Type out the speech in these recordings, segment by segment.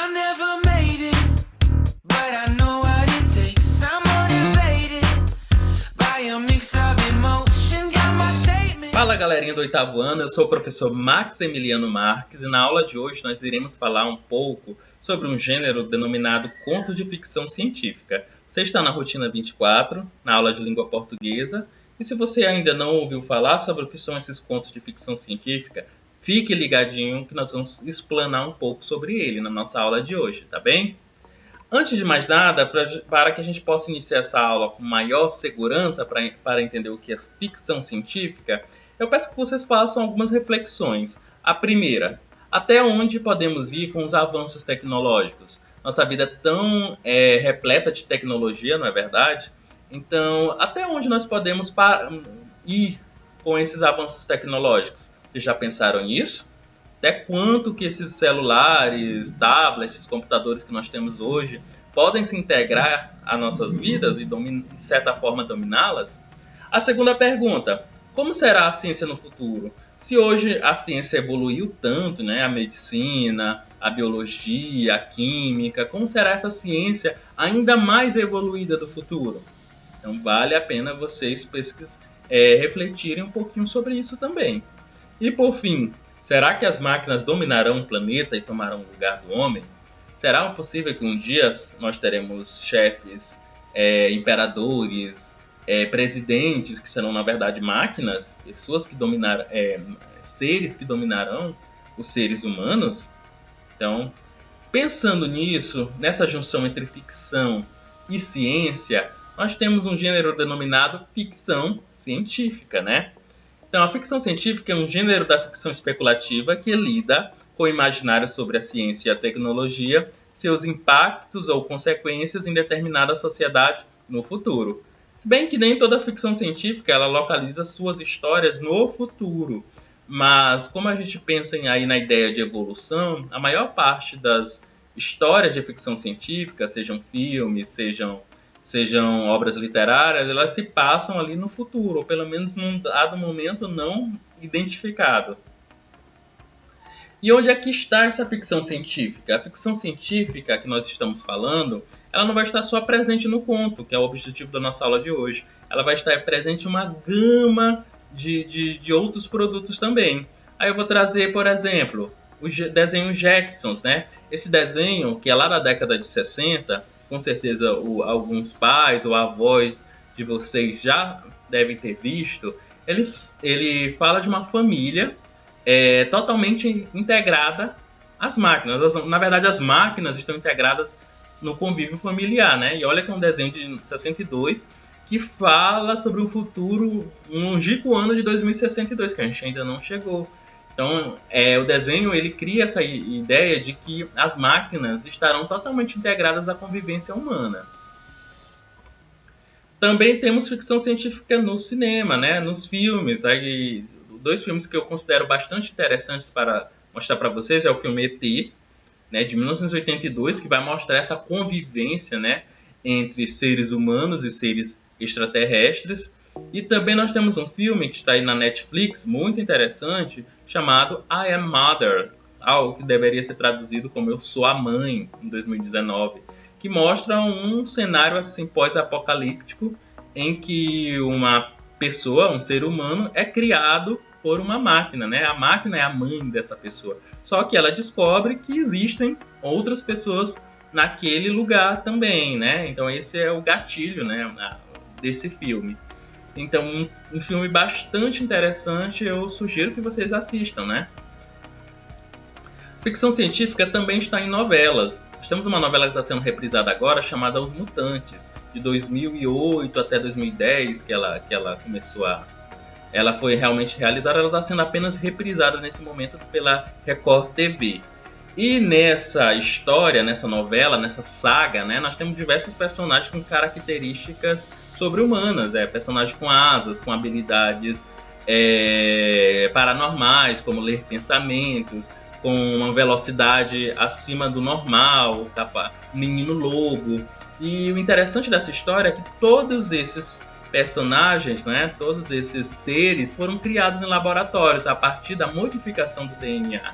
I never made it, but I know what it takes. I'm motivated by a mix of emotion. Got my statement. Fala galerinha do 8º ano, eu sou o professor Max Emiliano Marques e na aula de hoje nós iremos falar um pouco sobre um gênero denominado contos de ficção científica. Você está na rotina 24, na aula de língua portuguesa, e se você ainda não ouviu falar sobre o que são esses contos de ficção científica, fique ligadinho que nós vamos explanar um pouco sobre ele na nossa aula de hoje, tá bem? Antes de mais nada, para que a gente possa iniciar essa aula com maior segurança para entender o que é ficção científica, eu peço que vocês façam algumas reflexões. A primeira, até onde podemos ir com os avanços tecnológicos? Nossa vida é tão repleta de tecnologia, não é verdade? Então, até onde nós podemos ir com esses avanços tecnológicos? Vocês já pensaram nisso? Até quanto que esses celulares, tablets, computadores que nós temos hoje podem se integrar às nossas vidas e, de certa forma, dominá-las? A segunda pergunta, como será a ciência no futuro? Se hoje a ciência evoluiu tanto, né, a medicina, a biologia, a química, como será essa ciência ainda mais evoluída do futuro? Então vale a pena vocês refletirem um pouquinho sobre isso também. E por fim, será que as máquinas dominarão o planeta e tomarão o lugar do homem? Será possível que um dia nós teremos chefes, imperadores, presidentes que serão na verdade máquinas, pessoas que dominarão, seres que dominarão os seres humanos? Então, pensando nisso, nessa junção entre ficção e ciência, nós temos um gênero denominado ficção científica, né? Então, a ficção científica é um gênero da ficção especulativa que lida com o imaginário sobre a ciência e a tecnologia, seus impactos ou consequências em determinada sociedade no futuro. Se bem que nem toda ficção científica ela localiza suas histórias no futuro, mas como a gente pensa aí na ideia de evolução, a maior parte das histórias de ficção científica, sejam filmes, sejam obras literárias, elas se passam ali no futuro, ou pelo menos num dado momento não identificado. E onde é que está essa ficção científica? A ficção científica que nós estamos falando, ela não vai estar só presente no conto, que é o objetivo da nossa aula de hoje. Ela vai estar presente em uma gama de outros produtos também. Aí eu vou trazer, por exemplo, o desenho Jetsons, né? Esse desenho, que é lá da década de 60, com certeza alguns pais ou avós de vocês já devem ter visto, ele fala de uma família totalmente integrada às máquinas. Na verdade, as máquinas estão integradas no convívio familiar, né? E olha que é um desenho de 62 que fala sobre o futuro, um longínquo ano de 2062, que a gente ainda não chegou. Então, o desenho ele cria essa ideia de que as máquinas estarão totalmente integradas à convivência humana. Também temos ficção científica no cinema, né? Nos filmes. Aí, dois filmes que eu considero bastante interessantes para mostrar para vocês é o filme E.T., né, de 1982, que vai mostrar essa convivência, né, entre seres humanos e seres extraterrestres. E também nós temos um filme que está aí na Netflix, muito interessante, chamado I Am Mother, algo que deveria ser traduzido como Eu Sou a Mãe, em 2019, que mostra um cenário assim pós-apocalíptico em que uma pessoa, um ser humano, é criado por uma máquina, né? A máquina é a mãe dessa pessoa. Só que ela descobre que existem outras pessoas naquele lugar também, né? Então esse é o gatilho, né, desse filme. Então, um filme bastante interessante, eu sugiro que vocês assistam, né? Ficção científica também está em novelas. Nós temos uma novela que está sendo reprisada agora, chamada Os Mutantes, de 2008 até 2010, que ela começou ela foi realmente realizada, ela está sendo apenas reprisada nesse momento pela Record TV. E nessa história, nessa novela, nessa saga, né, nós temos diversos personagens com características sobre-humanas, personagens com asas, com habilidades paranormais, como ler pensamentos, com uma velocidade acima do normal, menino lobo. E o interessante dessa história é que todos esses personagens, né, todos esses seres foram criados em laboratórios a partir da modificação do DNA.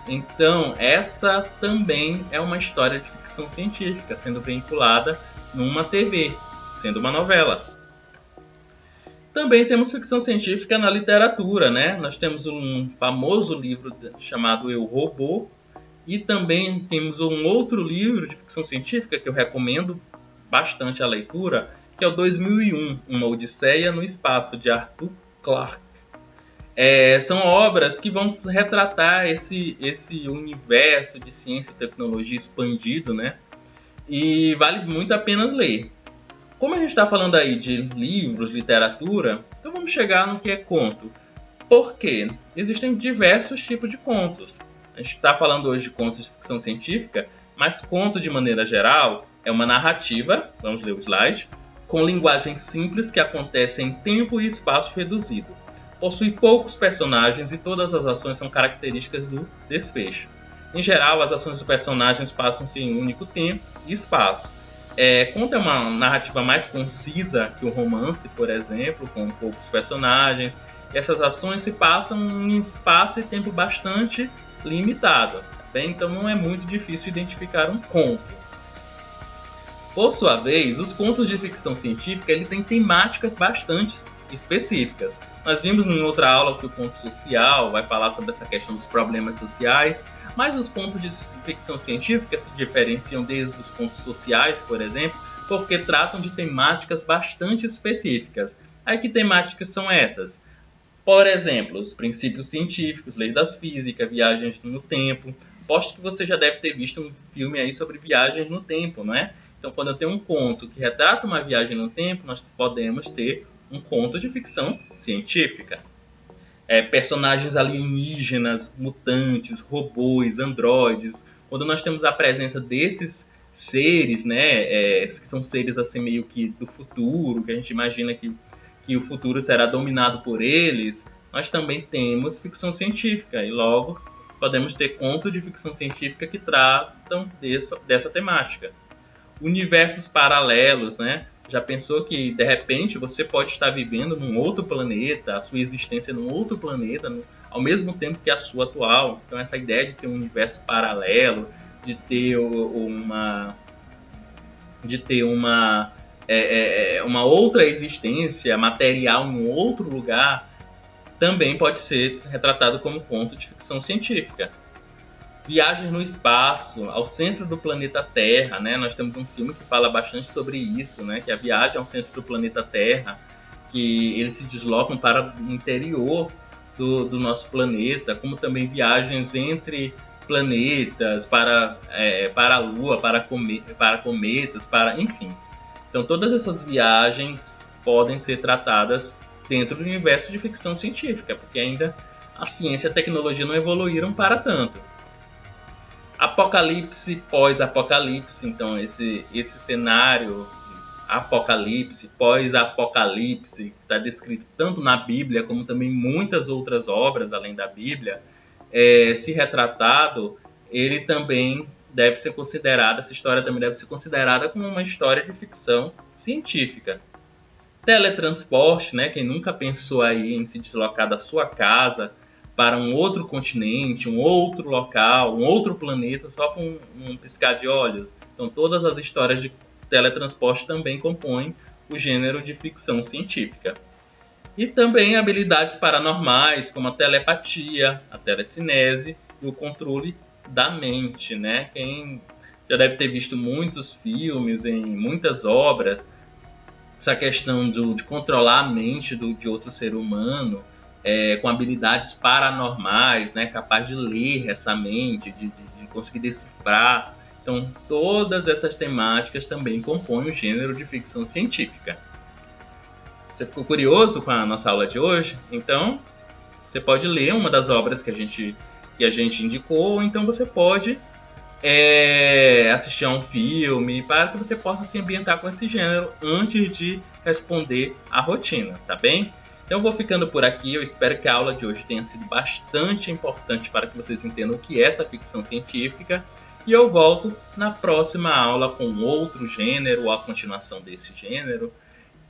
Então, essa também é uma história de ficção científica sendo vinculada numa TV, sendo uma novela. Também temos ficção científica na literatura, né? Nós temos um famoso livro chamado Eu, Robô, e também temos um outro livro de ficção científica que eu recomendo bastante a leitura, que é o 2001, Uma Odisseia no Espaço, de Arthur Clarke. São obras que vão retratar esse universo de ciência e tecnologia expandido, né? E vale muito a pena ler. Como a gente está falando aí de livros, literatura, então vamos chegar no que é conto. Por quê? Existem diversos tipos de contos. A gente está falando hoje de contos de ficção científica, mas conto, de maneira geral, é uma narrativa, vamos ler o slide, com linguagem simples que acontece em tempo e espaço reduzido. Possui poucos personagens e todas as ações são características do desfecho. Em geral, as ações dos personagens passam-se em um único tempo e espaço. Conto é uma narrativa mais concisa que o romance, por exemplo, com poucos personagens. E essas ações se passam em espaço e tempo bastante limitado. Bem? Então não é muito difícil identificar um conto. Por sua vez, os contos de ficção científica ele tem temáticas bastante específicas. Nós vimos em outra aula que o conto social vai falar sobre essa questão dos problemas sociais, mas os contos de ficção científica se diferenciam desde os contos sociais, por exemplo, porque tratam de temáticas bastante específicas. Aí que temáticas são essas? Por exemplo, os princípios científicos, leis da física, viagens no tempo. Aposto que você já deve ter visto um filme aí sobre viagens no tempo, não é? Então, quando eu tenho um conto que retrata uma viagem no tempo, nós podemos ter um conto de ficção científica. Personagens alienígenas, mutantes, robôs, androides. Quando nós temos a presença desses seres, né, que são seres assim meio que do futuro, que a gente imagina que o futuro será dominado por eles, nós também temos ficção científica e logo podemos ter contos de ficção científica que tratam dessa temática. Universos paralelos, né? Já pensou que de repente você pode estar vivendo num outro planeta, a sua existência num outro planeta, ao mesmo tempo que a sua atual? Então essa ideia de ter um universo paralelo, de ter uma outra existência material em um outro lugar, também pode ser retratado como conto de ficção científica. Viagens no espaço, ao centro do planeta Terra, né? Nós temos um filme que fala bastante sobre isso, né? Que é a viagem ao centro do planeta Terra, que eles se deslocam para o interior do nosso planeta, como também viagens entre planetas, para a Lua, para cometas, enfim. Então todas essas viagens podem ser tratadas dentro do universo de ficção científica, porque ainda a ciência e a tecnologia não evoluíram para tanto. Apocalipse, pós-apocalipse, então esse cenário apocalipse, pós-apocalipse, que está descrito tanto na Bíblia como também em muitas outras obras além da Bíblia, se retratado, ele também deve ser considerado, essa história também deve ser considerada como uma história de ficção científica. Teletransporte, né? Quem nunca pensou aí em se deslocar da sua casa para um outro continente, um outro local, um outro planeta, só com um piscar de olhos. Então, todas as histórias de teletransporte também compõem o gênero de ficção científica. E também habilidades paranormais, como a telepatia, a telecinese e o controle da mente, né? Quem já deve ter visto muitos filmes, em muitas obras, essa questão de controlar a mente de outro ser humano, com habilidades paranormais, né, capaz de ler essa mente, de conseguir decifrar. Então, todas essas temáticas também compõem o gênero de ficção científica. Você ficou curioso com a nossa aula de hoje? Então, você pode ler uma das obras que a gente indicou, ou então você pode assistir a um filme, para que você possa se ambientar com esse gênero antes de responder a rotina, tá bem? Então eu vou ficando por aqui, eu espero que a aula de hoje tenha sido bastante importante para que vocês entendam o que é essa ficção científica, e eu volto na próxima aula com outro gênero, ou a continuação desse gênero,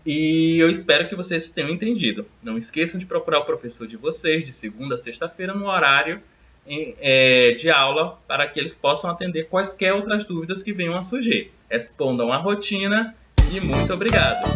e eu espero que vocês tenham entendido. Não esqueçam de procurar o professor de vocês de segunda a sexta-feira no horário de aula para que eles possam atender quaisquer outras dúvidas que venham a surgir. Respondam à rotina e muito obrigado!